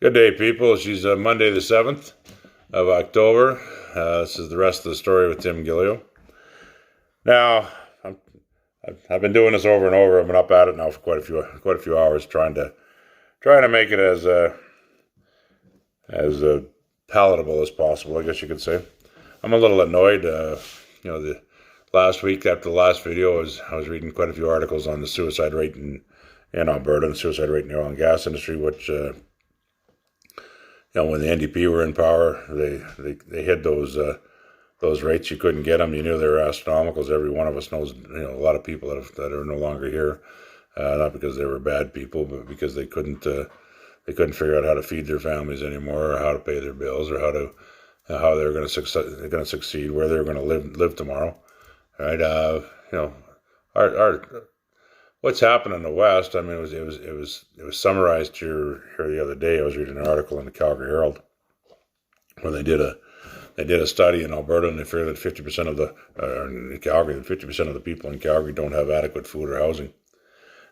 Good day, people. She's Monday the 7th of October. This is the rest of the story with Tim Gileo. Now, I've been doing this over and over. I've been up at it now for quite a few hours, trying to make it as palatable as possible, I guess you could say. I'm a little annoyed. The last week after the last video, I was reading quite a few articles on the suicide rate in Alberta and the suicide rate in the oil and gas industry, which when the NDP were in power, they hid those rates. You couldn't get them. You knew they were astronomical. As every one of us knows, a lot of people that are no longer here, not because they were bad people, but because they couldn't figure out how to feed their families anymore, or how to pay their bills, or how they were going to succeed, where they were going to live tomorrow. Right? Our what's happened in the West. I mean, it was summarized here the other day. I was reading an article in the Calgary Herald where they did a study in Alberta, and they figured that 50% of the people in Calgary don't have adequate food or housing.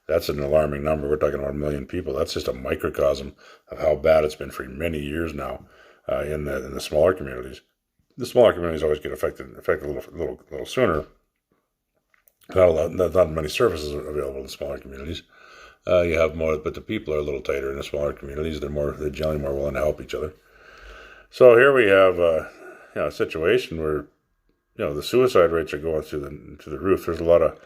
That's an alarming number. We're talking about 1 million people. That's just a microcosm of how bad it's been for many years now in the smaller communities. The smaller communities always get affected a little sooner. Not many services are available in smaller communities. You have more, but the people are a little tighter in the smaller communities. They're generally more willing to help each other. So here we have a situation where the suicide rates are going to the roof. There's a lot of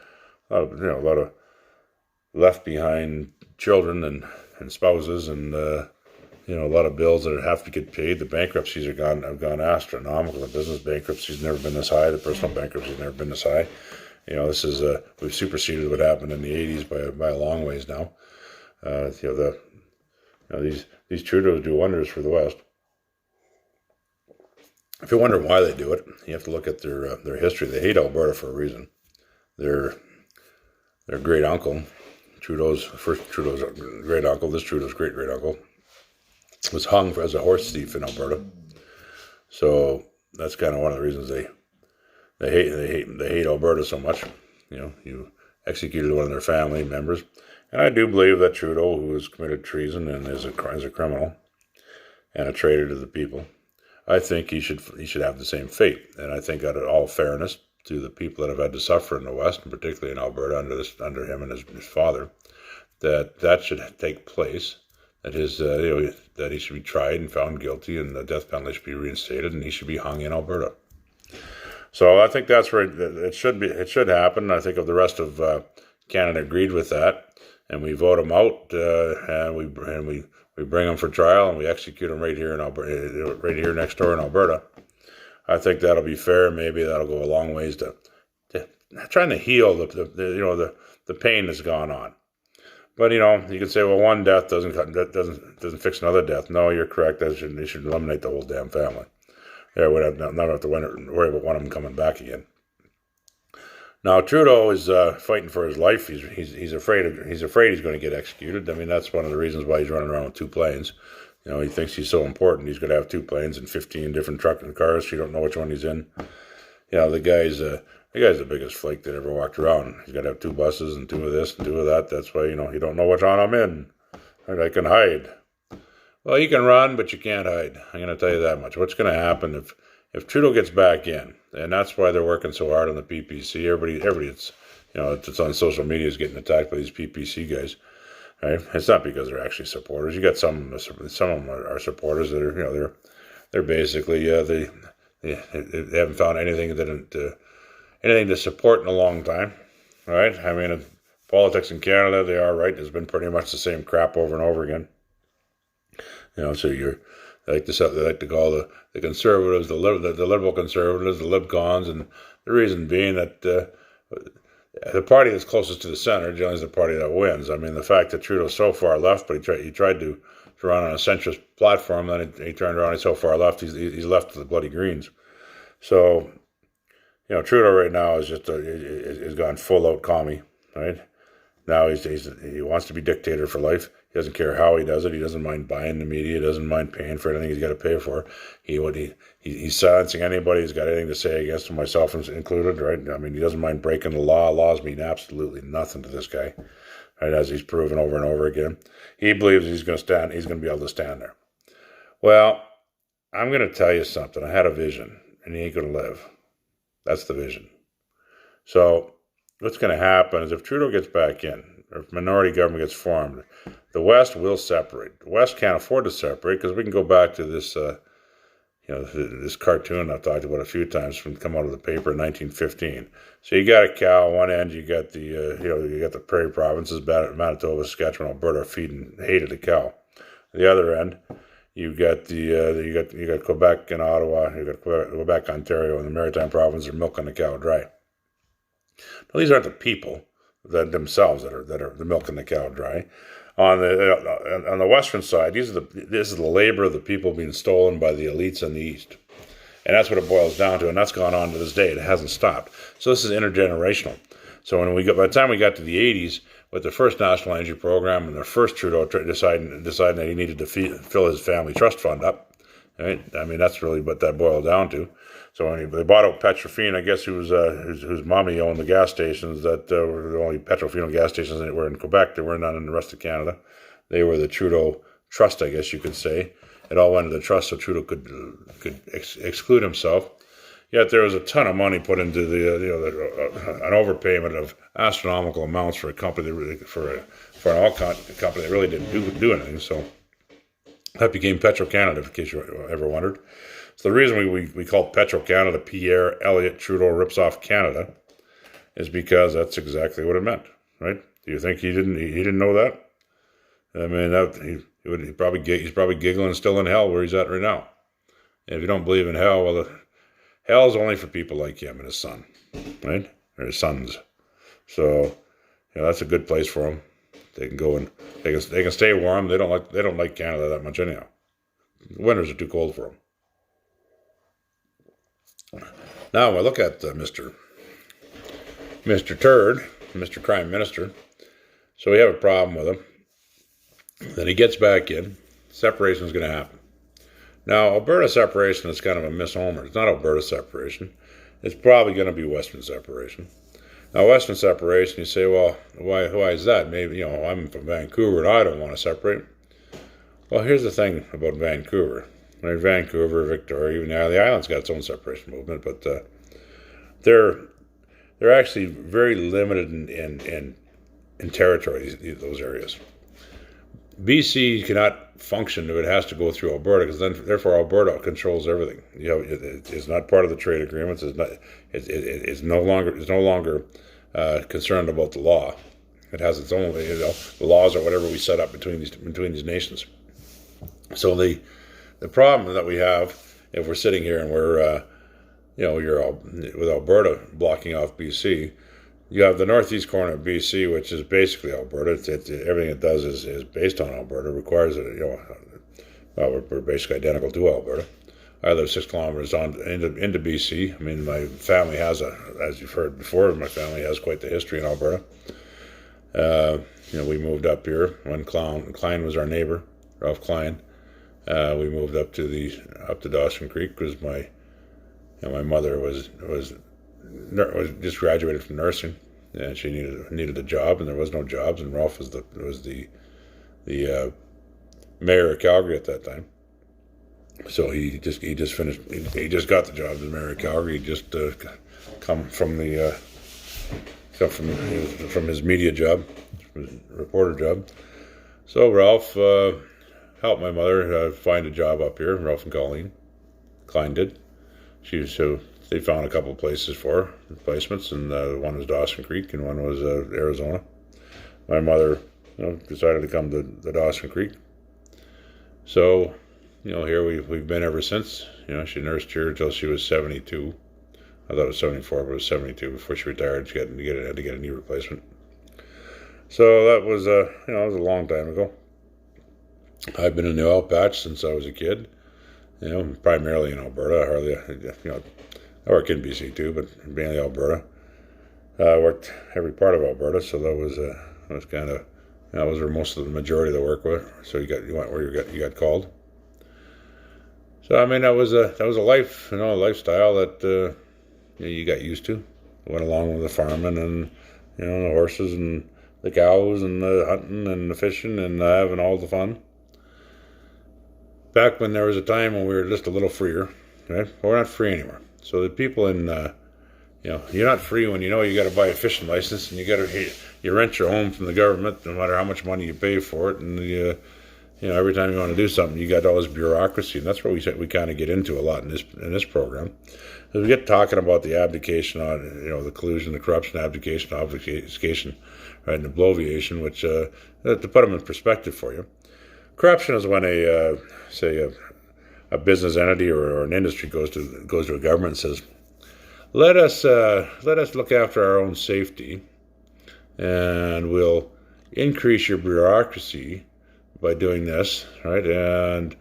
left behind children and spouses, and a lot of bills that have to get paid. The bankruptcies have gone astronomical. The business bankruptcy's never been this high. The personal bankruptcy's never been this high. This is we've superseded what happened in the 80s by a long ways now. These Trudeaus do wonders for the West. If you wonder why they do it, you have to look at their history. They hate Alberta for a reason. Their great uncle, Trudeau's great uncle, this Trudeau's great uncle, was hung as a horse thief in Alberta. So that's kind of one of the reasons they hate Alberta so much. You executed one of their family members, and I do believe that Trudeau, who has committed treason and is a criminal and a traitor to the people, I think he should have the same fate. And I think, out of all fairness to the people that have had to suffer in the West, and particularly in Alberta under him and his father, that should take place. That that he should be tried and found guilty, and the death penalty should be reinstated, and he should be hung in Alberta. So I think that's where it should be. It should happen. I think if the rest of Canada agreed with that, and we vote him out, and we bring him for trial, and we execute him right here in Alberta, right here next door in Alberta, I think that'll be fair. Maybe that'll go a long ways to trying to heal the pain that's gone on. But you can say, well, one death doesn't fix another death. No, you're correct. They should eliminate the whole damn family. They would not have to worry about one of them coming back again. Now Trudeau is fighting for his life. He's afraid he's going to get executed. I mean, that's one of the reasons why he's running around with 2 planes. He thinks he's so important. He's going to have 2 planes and 15 different trucks and cars. So you don't know which one he's in. The guy's the biggest flake that ever walked around. He's got to have 2 buses and 2 of this and 2 of that. That's why you don't know which one I'm in. And I can hide. Well, you can run, but you can't hide. I'm going to tell you that much. What's going to happen if Trudeau gets back in? And that's why they're working so hard on the PPC. Everybody, it's on social media is getting attacked by these PPC guys. Right? It's not because they're actually supporters. You got some of them are supporters that are they're basically they haven't found anything to support in a long time. Right? I mean, politics in Canada, they are right. It's been pretty much the same crap over and over again. So they like to call the conservatives the liberal conservatives, the libcons, and the reason being that the party that's closest to the center generally is the party that wins. I mean, the fact that Trudeau's so far left, but he tried to run on a centrist platform, then he turned around. He's so far left, he's left to the bloody Greens. So Trudeau right now is gone full out commie, right? Now he wants to be dictator for life. He doesn't care how he does it. He doesn't mind buying the media. He doesn't mind paying for anything he's got to pay for. He's silencing anybody who's got anything to say against him, myself included, right? I mean, he doesn't mind breaking the law. Laws mean absolutely nothing to this guy, right? As he's proven over and over again. He believes he's going to be able to stand there. Well, I'm going to tell you something. I had a vision, and he ain't going to live. That's the vision. So what's going to happen is if Trudeau gets back in, or if minority government gets formed, the West will separate. The West can't afford to separate because we can go back to this, this cartoon I've talked about a few times from come out of the paper in 1915. So you got a cow. On one end, you got the, you got the prairie provinces, Manitoba, Saskatchewan, Alberta, feeding hated the cow. The other end, you got you got Quebec and Ottawa. You got Quebec, Ontario, and the Maritime provinces are milking the cow dry. Now, these aren't the people that themselves that are milking the cow dry. On the western side, this is the labor of the people being stolen by the elites in the east, and that's what it boils down to. And that's gone on to this day. It hasn't stopped. So this is intergenerational. So by the time we got to the 80s, with the first National Energy Program and the first Trudeau deciding that he needed to fill his family trust fund up, right? I mean, that's really what that boiled down to. So when they bought out Petrofine, I guess whose mommy owned the gas stations that were the only Petrofine gas stations that were in Quebec. There were none in the rest of Canada. They were the Trudeau Trust, I guess you could say. It all went to the trust so Trudeau could exclude himself. Yet there was a ton of money put into an overpayment of astronomical amounts for a company for an oil company that really didn't do anything. So that became Petro-Canada, in case you ever wondered. So the reason we call Petro-Canada Pierre Elliott Trudeau rips off Canada is because that's exactly what it meant, right? Do you think he didn't know that? I mean, he's probably giggling still in hell where he's at right now. And if you don't believe in hell, well, hell is only for people like him and his son, right? Or his sons. So, that's a good place for them. They can go and they can stay warm. They don't like Canada that much anyhow. The winters are too cold for them. Now I look at Mr. Turd, Mr. Prime Minister. So we have a problem with him. Then he gets back in. Separation is going to happen. Now, Alberta separation is kind of a misnomer. It's not Alberta separation. It's probably going to be Western separation. Now, Western separation, you say, well, why is that? Maybe, I'm from Vancouver and I don't want to separate. Well, here's the thing about Vancouver. Right? Vancouver, Victoria, even the island's got its own separation movement, but they're actually very limited in territory, those areas. BC cannot function if it has to go through Alberta, because therefore Alberta controls everything. It's not part of the trade agreements. It's no longer concerned about the law. It has its own, the laws or whatever we set up between these nations. So the problem that we have if we're sitting here and we're with Alberta blocking off BC. You have the northeast corner of BC, which is basically Alberta. Everything it does is based on Alberta. It requires we're basically identical to Alberta. I live 6 kilometers into BC. I mean, my family has as you've heard before, my family has quite the history in Alberta. We moved up here when Klein was our neighbor, Ralph Klein. We moved up to Dawson Creek because my mother was just graduated from nursing, and she needed a job, and there was no jobs, and Ralph was the mayor of Calgary at that time. So he just got the job as mayor of Calgary. He just come from his media job, his reporter job. So Ralph helped my mother find a job up here. Ralph and Colleen Klein did. They found a couple of places for her, placements, and one was Dawson Creek and one was Arizona. My mother, decided to come to the Dawson Creek. So, here we've been ever since. She nursed here until she was 72. I thought it was 74, but it was 72 before she retired. She had to get a knee replacement. So that was it was a long time ago. I've been in the oil patch since I was a kid. Primarily in Alberta. I work in BC too, but mainly Alberta. I worked every part of Alberta, so that was kind of that was where most of the majority of the work was. So you went where you got called. So I mean that was a life, a lifestyle that you got used to. Went along with the farming and the horses and the cows and the hunting and the fishing and having all the fun. back when there was a time when we were just a little freer, right? Well, we're not free anymore. So the people in, you're not free when you know you got to buy a fishing license and you rent your home from the government, no matter how much money you pay for it, and every time you want to do something, you got all this bureaucracy, and that's what we kind of get into a lot in this program. As we get talking about the abdication on, the collusion, the corruption, abdication, obfuscation, right, and the bloviation, which to put them in perspective for you, corruption is when a business entity or an industry goes to a government and says, let us look after our own safety, and we'll increase your bureaucracy by doing this, right? And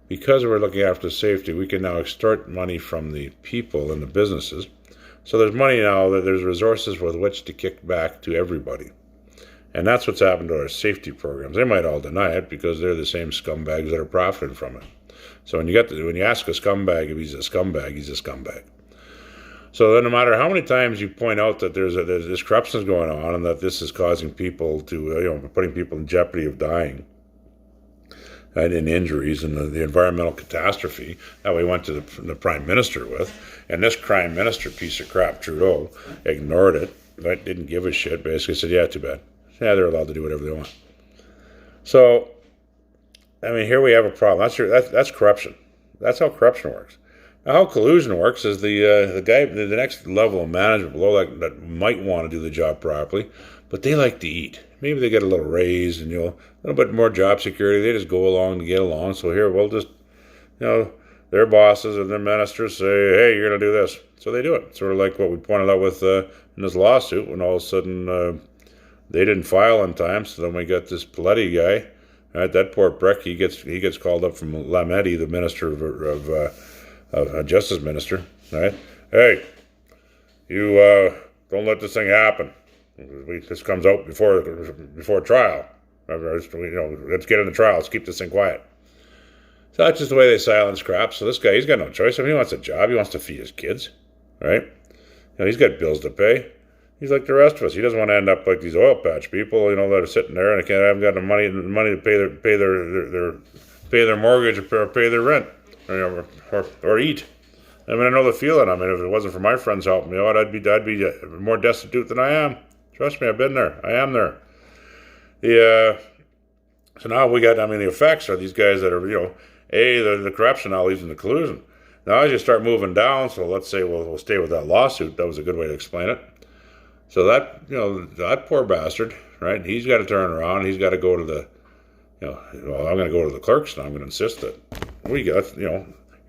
because we're looking after safety, we can now extort money from the people and the businesses. So there's money now, that there's resources with which to kick back to everybody. And that's what's happened to our safety programs. They might all deny it because they're the same scumbags that are profiting from it. So when you ask a scumbag if he's a scumbag, he's a scumbag. So then no matter how many times you point out that there's this corruption is going on and that this is causing people to, putting people in jeopardy of dying, and in injuries and the environmental catastrophe that we went to the Prime Minister with, and this Prime Minister piece of crap, Trudeau, ignored it, right? Didn't give a shit, basically said, yeah, too bad. Yeah, they're allowed to do whatever they want. So, here we have a problem. That's corruption. That's how corruption works. Now, how collusion works is the guy, the next level of management below that might want to do the job properly, but they like to eat. Maybe they get a little raise and, a little bit more job security. They just go along to get along. So here, we'll just, their bosses and their ministers say, hey, you're going to do this. So they do it. Sort of like what we pointed out with in this lawsuit, when all of a sudden they didn't file on time. So then we got this Paletti guy, right? That poor prick, he gets called up from Lametti, the minister of Justice Minister, right? Hey, you don't let this thing happen. This comes out before trial. Let's get in the trial. Let's keep this thing quiet. So that's just the way they silence crap. So this guy, he's got no choice. He wants a job. He wants to feed his kids, right? He's got bills to pay. He's like the rest of us. He doesn't want to end up like these oil patch people, that are sitting there and haven't got the money to pay their mortgage or pay their rent, or eat. I know the feeling. If it wasn't for my friends helping me out, I'd be more destitute than I am. Trust me, I've been there. I am there. So now we got, the effects are these guys that are, the corruption now leads in the collusion. Now as you start moving down, so let's say we'll stay with that lawsuit. That was a good way to explain it. So that poor bastard, right? He's got to turn around. He's got to go to the, I'm going to go to the clerks and I'm going to insist that we got,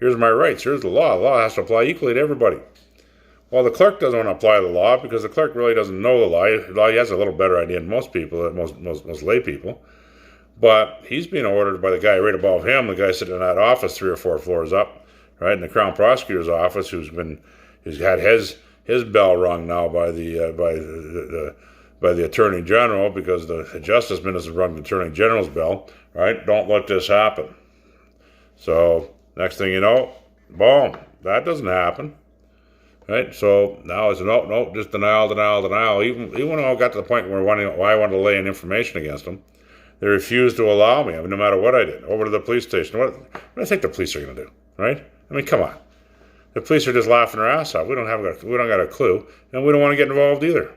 here's my rights. Here's the law. The law has to apply equally to everybody. Well, the clerk doesn't want to apply the law because the clerk really doesn't know the law. He has a little better idea than most people, most lay people. But he's being ordered by the guy right above him, the guy sitting in that office 3 or 4 floors up, right, in the Crown Prosecutor's office, who's had his bell rung now by the Attorney General, because the Justice Minister rung the Attorney General's bell, right? Don't let this happen. So next thing you know, boom, that doesn't happen. Right, so now it's no, just denial. Even when I got to the point where I wanted to lay in information against them, they refused to allow me. No matter what I did, over to the police station. What do I think the police are going to do? Right? Come on, the police are just laughing their ass off. We don't got a clue, and we don't want to get involved either.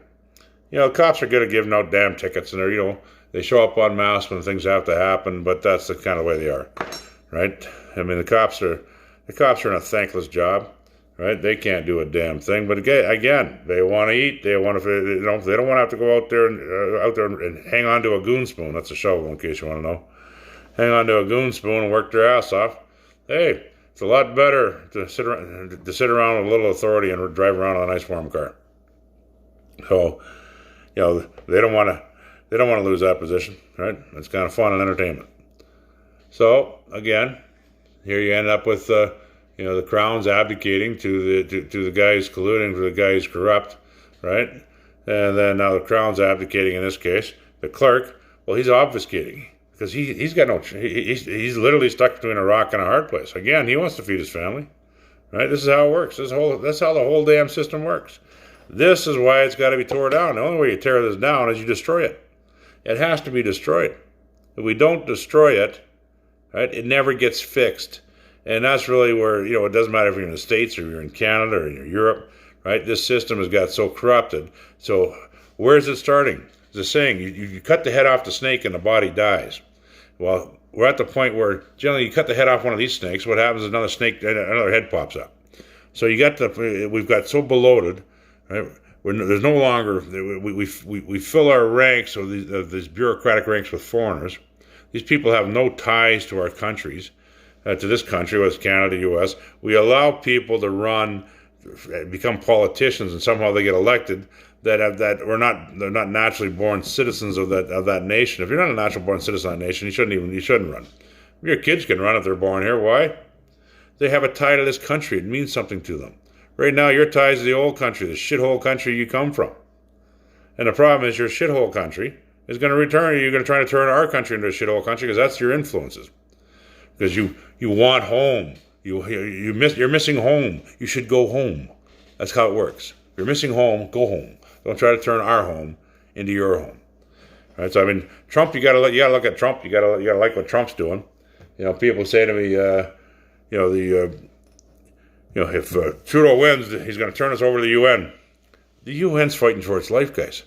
The cops are good at giving out damn tickets, and they show up en masse when things have to happen. But that's the kind of way they are, right? The cops are in a thankless job. Right, they can't do a damn thing. But again, they want to eat. They want to. They don't want to have to go out there and hang on to a goon spoon. That's a shovel, in case you want to know. Hang on to a goon spoon and work their ass off. Hey, it's a lot better to sit around with a little authority and drive around in a nice warm car. So, they don't want to lose that position. Right, it's kind of fun and entertainment. So again, here you end up with. The Crown's abdicating to the guy who's colluding, to the guy who's corrupt, right? And then now the Crown's abdicating in this case. The clerk, well, he's obfuscating because he's got no. He's literally stuck between a rock and a hard place. Again, he wants to feed his family, right? This is how it works. That's how the whole damn system works. This is why it's got to be torn down. The only way you tear this down is you destroy it. It has to be destroyed. If we don't destroy it, right? It never gets fixed. And that's really where, it doesn't matter if you're in the States or you're in Canada or you're in Europe, right? This system has got so corrupted. So where's it starting? There's a saying, you cut the head off the snake and the body dies. Well, we're at the point where generally you cut the head off one of these snakes, what happens is another snake, another head pops up. So we've got so bloated, right? There's no longer, we fill our ranks, or these bureaucratic ranks, with foreigners. These people have no ties to our countries, to this country, whether it's Canada, U.S. We allow people to run, become politicians, and somehow they get elected they're not naturally born citizens of that nation. If you're not a natural born citizen of that nation, you shouldn't run. Your kids can run if they're born here. Why? They have a tie to this country. It means something to them. Right now, your ties to the old country, the shithole country you come from. And the problem is your shithole country is going to return. You're going to try to turn our country into a shithole country because that's your influences. Because you want home. You're missing home. You should go home. That's how it works. If you're missing home, go home. Don't try to turn our home into your home. All right. So I mean, Trump. You gotta look at Trump. You gotta like what Trump's doing. People say to me, if Trudeau wins, he's going to turn us over to the UN. The UN's fighting for its life, guys.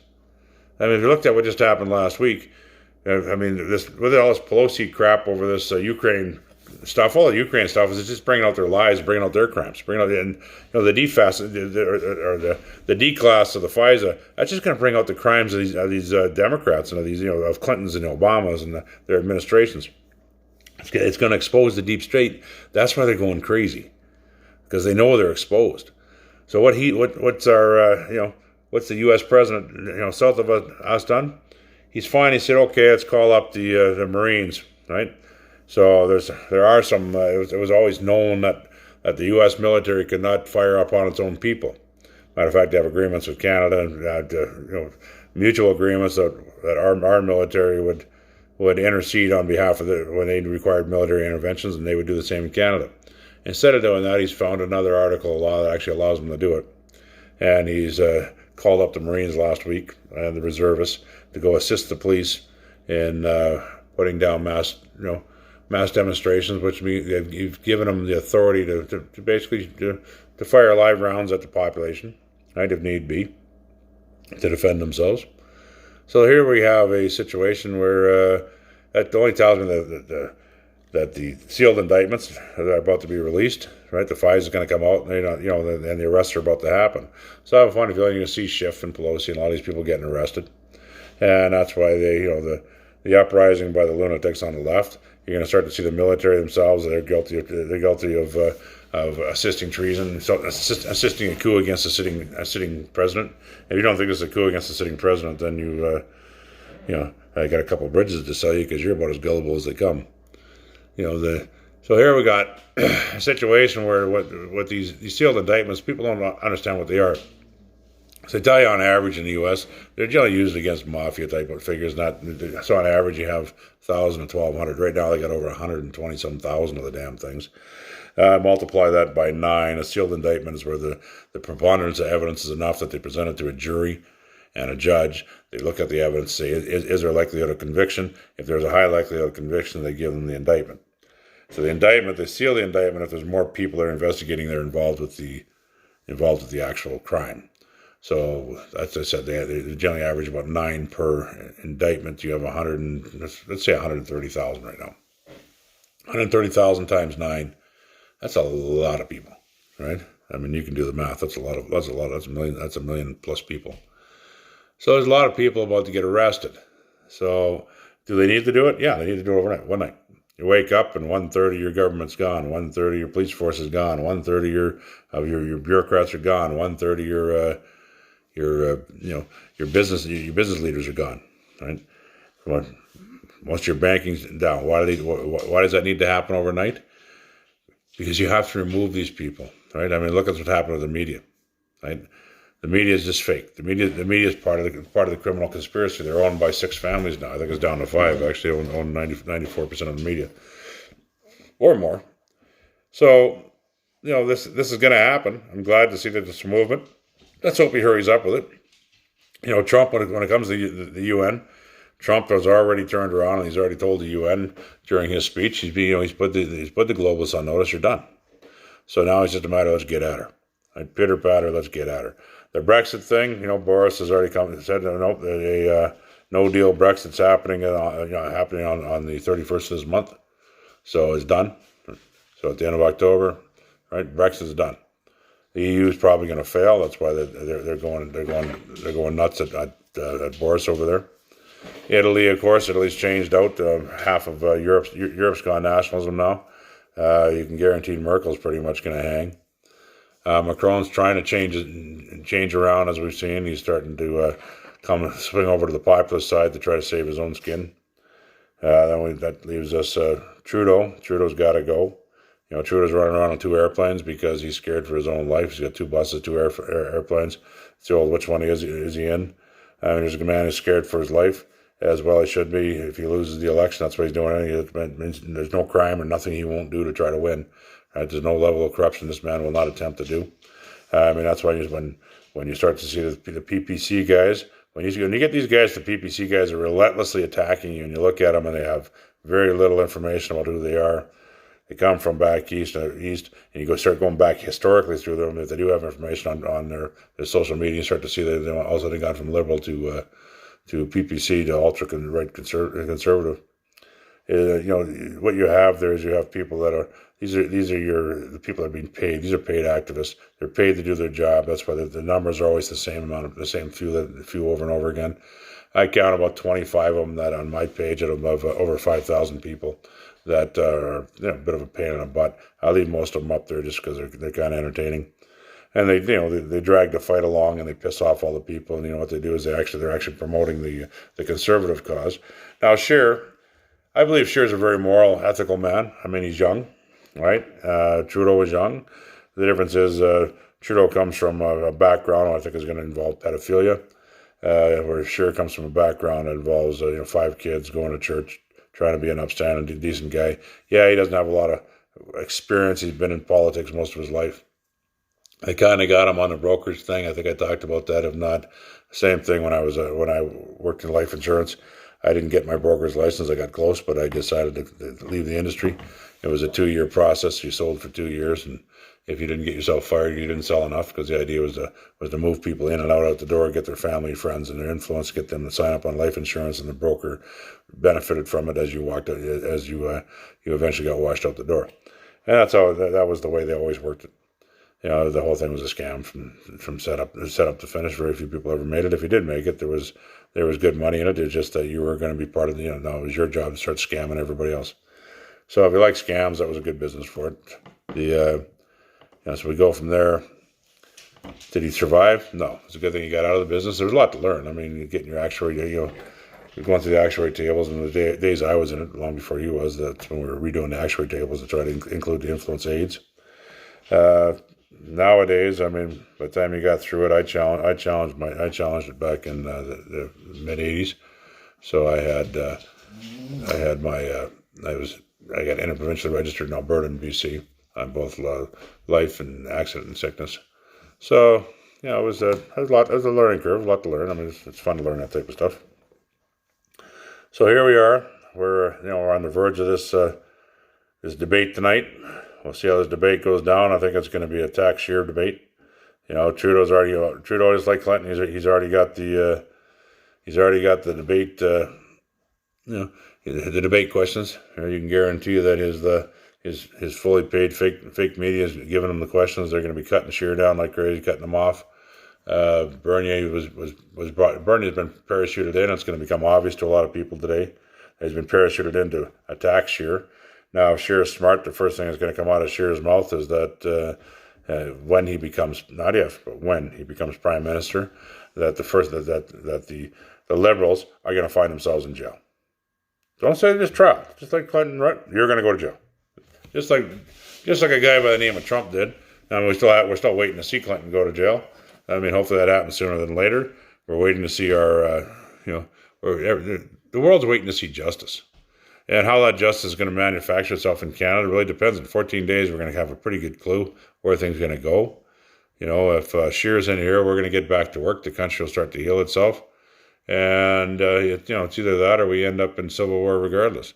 I mean, if you looked at what just happened last week, with all this Pelosi crap over this Ukraine stuff, all the Ukraine stuff is just bringing out their lies, bringing out their crimes, the DFAS the D class of the FISA. That's just going to bring out the crimes of these Democrats and of Clintons and Obamas and their administrations. It's going to expose the deep state. That's why they're going crazy, because they know they're exposed. So what's the U.S. president south of us done? He's fine. He said, okay, let's call up the Marines, right? So there are some. It was always known that the U.S. military could not fire upon its own people. Matter of fact, they have agreements with Canada and mutual agreements that our military would intercede on behalf of when they required military interventions, and they would do the same in Canada. Instead of doing that, he's found another article of law that actually allows them to do it, and he's called up the Marines last week and the reservists to go assist the police in putting down mass demonstrations, which means you've given them the authority to basically fire live rounds at the population, right, if need be, to defend themselves. So here we have a situation where that only tells me that the sealed indictments are about to be released, right? The FISA is going to come out, and the arrests are about to happen. So I have a funny feeling you're going to see Schiff and Pelosi and all these people getting arrested, and that's why the uprising by the lunatics on the left. You're going to start to see the military themselves. They're guilty of assisting treason, assisting a coup against a sitting president. If you don't think it's a coup against a sitting president, then I got a couple of bridges to sell you, because you're about as gullible as they come. So here we got a situation where what these sealed indictments, people don't understand what they are. So they tell you on average in the U.S., they're generally used against mafia type of figures. So on average you have 1,000 to 1,200. Right now they got over 120-some thousand of the damn things. Multiply that by 9. A sealed indictment is where the preponderance of evidence is enough that they present it to a jury and a judge. They look at the evidence, say, is there a likelihood of conviction? If there's a high likelihood of conviction, they give them the indictment. So the indictment, they seal the indictment if there's more people that are investigating that are involved with the actual crime. So as I said, they generally average about 9 per indictment. You have let's say 130,000 right now. 130,000 times 9. That's a lot of people, right? I mean, you can do the math. That's a million plus people. So there's a lot of people about to get arrested. So do they need to do it? Yeah, they need to do it overnight, one night. You wake up and 1/3 of your government's gone, 1/3 of your police force is gone, 1/3 of your bureaucrats are gone, 1/3 of your business leaders are gone, right? Most of your banking's down. Why does that need to happen overnight? Because you have to remove these people, right? I mean, look at what's happened with the media, right? The media is just fake. The media is part of the criminal conspiracy. They're owned by 6 families now. I think it's down to 5. Actually, own 94% of the media, or more. So, this is going to happen. I'm glad to see that it's a movement. Let's hope he hurries up with it. Trump, when it comes to the UN, Trump has already turned around and he's already told the UN during his speech, he's put the globalists on notice. You're done. So now it's just a matter of let's get at her. Like, pitter patter, let's get at her. The Brexit thing, Boris has already come and said no, no deal Brexit's happening. Happening on the 31st of this month. So it's done. So at the end of October, right? Brexit's done. The EU is probably going to fail. That's why they're going nuts at Boris over there. Italy, of course, Italy's changed out. Half of Europe's gone nationalism now. You can guarantee Merkel's pretty much going to hang. Macron's trying to change around, as we've seen. He's starting to swing over to the populist side to try to save his own skin. That leaves us Trudeau. Trudeau's got to go. Trudeau's running around on 2 airplanes because he's scared for his own life. He's got 2 buses, 2 airplanes. It's which one is he in? There's a man who's scared for his life, as well he should be. If he loses the election, that's what he's doing. There's no crime or nothing he won't do to try to win. There's no level of corruption this man will not attempt to do. That's why when you start to see the PPC guys, when you get these guys, the PPC guys are relentlessly attacking you, and you look at them and they have very little information about who they are. They come from back east, and you start going back historically through them. If they do have information on their social media, you start to see that they've gone from liberal to PPC to ultra right conservative. What you have there is you have people that are the people that are being paid. These are paid activists. They're paid to do their job. That's why the numbers are always the same few over and over again. I count about 25 of them that on my page out of over 5,000 people that are a bit of a pain in the butt. I leave most of them up there just because they're kind of entertaining, and they drag the fight along and they piss off all the people. And what they do is they're actually promoting the conservative cause. Now Scheer, I believe Scheer's a very moral, ethical man. He's young, right? Trudeau was young. The difference is Trudeau comes from a background I think is going to involve pedophilia, where Scheer comes from a background that involves 5 kids, going to church, trying to be an upstanding, decent guy. Yeah, he doesn't have a lot of experience. He's been in politics most of his life. I kind of got him on the brokerage thing. I think I talked about that. If not, same thing when I worked in life insurance. I didn't get my broker's license. I got close, but I decided to leave the industry. It was a 2-year process. You sold for 2 years, and if you didn't get yourself fired, you didn't sell enough, because the idea was to move people in and out the door, get their family, friends, and their influence, get them to sign up on life insurance, and the broker benefited from it as you you eventually got washed out the door. And that's how that was the way they always worked it. The whole thing was a scam from set up to finish. Very few people ever made it. If you did make it, there was good money in it. It's just that you were going to be part of now it was your job to start scamming everybody else. So if you like scams, that was a good business for it. So we go from there. Did he survive? No. It's a good thing he got out of the business. There was a lot to learn. Getting your actuary, you're going through the actuary tables, and the days I was in it, long before he was, that's when we were redoing the actuary tables to try to include the influence aids. Nowadays, by the time you got through it, I challenged it back in the mid '80s. So I got interprovincially registered in Alberta and BC on both life and accident and sickness. So it was a learning curve, a lot to learn. It's fun to learn that type of stuff. So here we are. We're on the verge of this debate tonight. We'll see how this debate goes down. I think it's going to be a tax Scheer debate. Trudeau is like Clinton. He's already got the debate. The debate questions. You can guarantee that his fully paid fake media is giving him the questions. They're going to be cutting Scheer down like crazy, cutting them off. Bernier's been parachuted in. It's going to become obvious to a lot of people today. He's been parachuted in to attack Scheer. Now, if Scheer is smart, the first thing that's going to come out of Scheer's mouth is that when he becomes, not if, but when he becomes prime minister, that the Liberals are going to find themselves in jail. Don't say this trial. Just like Clinton, right? You're going to go to jail. Just like a guy by the name of Trump did. We're still waiting to see Clinton go to jail. Hopefully that happens sooner than later. We're waiting to see the world's waiting to see justice. And how that justice is going to manufacture itself in Canada really depends. In 14 days, we're going to have a pretty good clue where things are going to go. If Scheer's in here, we're going to get back to work. The country will start to heal itself. and it's either that or we end up in civil war regardless.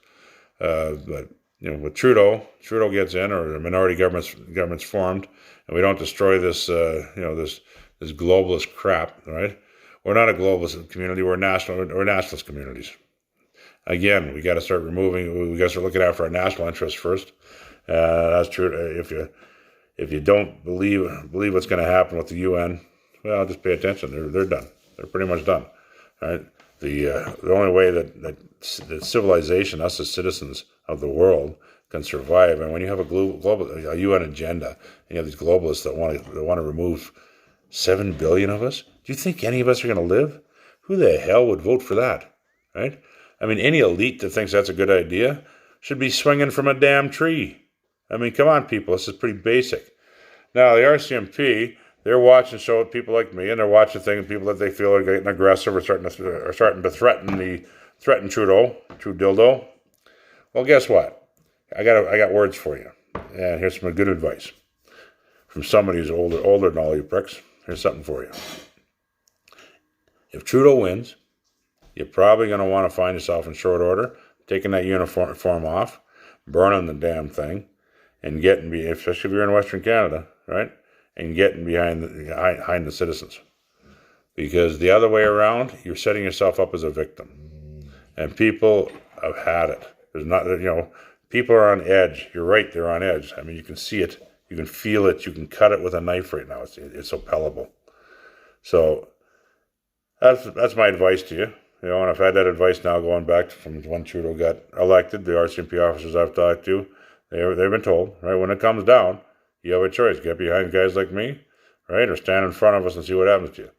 But with Trudeau gets in, or a minority government's formed, and we don't destroy this this globalist crap, right? We're not a globalist community. We're nationalist communities. Again, we got to start looking out for our national interests first. That's true. If you don't believe what's going to happen with the UN, well, just pay attention. They're done. They're pretty much done. Right? The only way that civilization, us as citizens of the world, can survive, and when you have a UN agenda, and you have these globalists that want to remove 7 billion of us, do you think any of us are going to live? Who the hell would vote for that? Right? I mean, any elite that thinks that's a good idea should be swinging from a damn tree. I mean, come on, people. This is pretty basic. Now, the RCMP, they're watching show with people like me, and they're watching things, people that they feel are getting aggressive or starting to threaten Trudeau, Trudeau. Well, guess what? I got words for you, and here's some good advice from somebody who's older than all you pricks. Here's something for you. If Trudeau wins, you're probably going to want to find yourself in short order taking that uniform off, burning the damn thing, and especially if you're in Western Canada, right? And getting behind the citizens. Because the other way around, you're setting yourself up as a victim. And people have had it. People are on edge. You're right, they're on edge. I mean, you can see it. You can feel it. You can cut it with a knife right now. It's so palatable. So that's my advice to you. And I've had that advice now going back from when Trudeau got elected. The RCMP officers I've talked to, they've been told, right, when it comes down, you have a choice. Get behind guys like me, right, or stand in front of us and see what happens to you.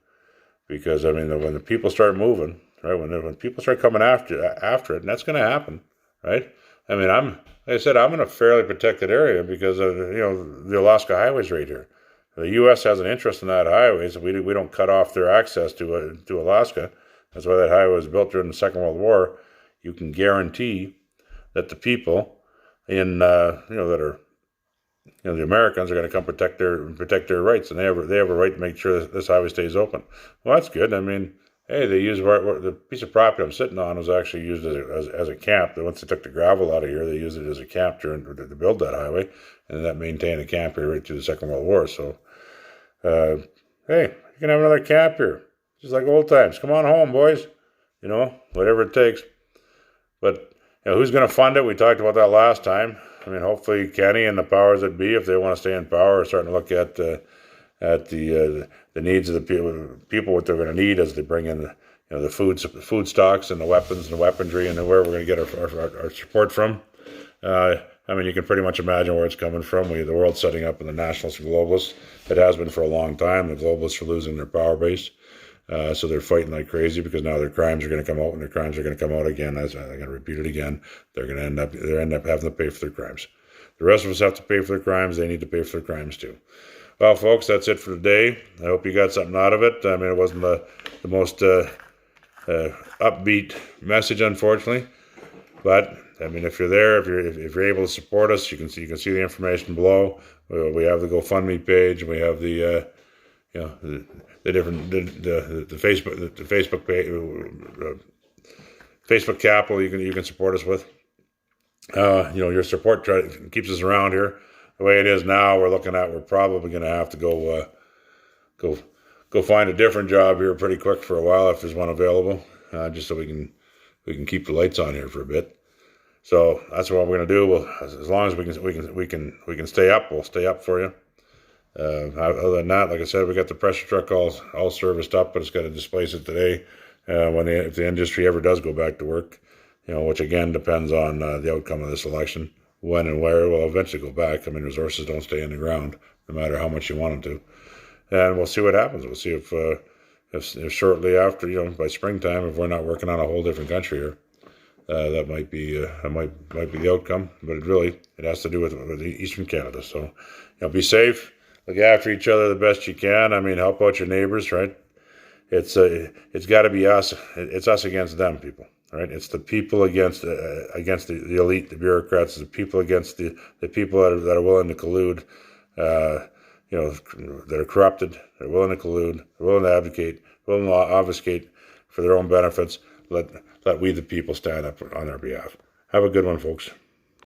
Because, I mean, when the people start moving, right, when people start coming after it, and that's going to happen, right? I mean, I'm in a fairly protected area because of, the Alaska highway's right here. The U.S. has an interest in that highway, so we don't cut off their access to Alaska. That's why that highway was built during the Second World War. You can guarantee that the people that are, the Americans are going to come protect their rights, and they have a right to make sure that this highway stays open. Well, that's good. I mean, hey, they use the piece of property I'm sitting on was actually used as a camp. Once they took the gravel out of here, they used it as a camp to build that highway, and that maintained a camp here right through the Second World War. So, hey, you can have another camp here. Just like old times. Come on home, boys. Whatever it takes. But who's going to fund it? We talked about that last time. I mean, hopefully Kenny and the powers that be, if they want to stay in power, are starting to look at the needs of the people, what they're going to need as they bring in the food stocks and the weapons and the weaponry, and where we're going to get our support from. I mean, you can pretty much imagine where it's coming from. The world's setting up in the nationalists and globalists. It has been for a long time. The globalists are losing their power base. So they're fighting like crazy because now their crimes are going to come out, and their crimes are going to come out again. I'm going to repeat it again. They're going to end up having to pay for their crimes. The rest of us have to pay for their crimes. They need to pay for their crimes too. Well, folks, that's it for today. I hope you got something out of it. I mean, it wasn't the most upbeat message, unfortunately, but I mean, if you're there, if you're able to support us, you can see the information below. We have the GoFundMe page. We have the Facebook page, Facebook capital you can support us with. Your support keeps us around here. The way it is now, we're probably going to have to go find a different job here pretty quick for a while if there's one available, just so we can keep the lights on here for a bit. So that's what we're going to do. As long as we can stay up, we'll stay up for you. Other than that, like I said, we got the pressure truck all serviced up, but it's got to displace it today if the industry ever does go back to work, which again depends on the outcome of this election. When and where we'll eventually go back. I mean, resources don't stay in the ground, no matter how much you want them to. And we'll see what happens. We'll see if shortly after, by springtime, if we're not working on a whole different country here, that might be the outcome. But it has to do with Eastern Canada. So, be safe. Look after each other the best you can. I mean, help out your neighbors, right? It's got to be us. It's us against them, people, right? It's the people against the elite, the bureaucrats. The people against the people that are willing to collude, that are corrupted. They're willing to collude. They're willing to advocate. Willing to obfuscate for their own benefits. Let we the people stand up on their behalf. Have a good one, folks.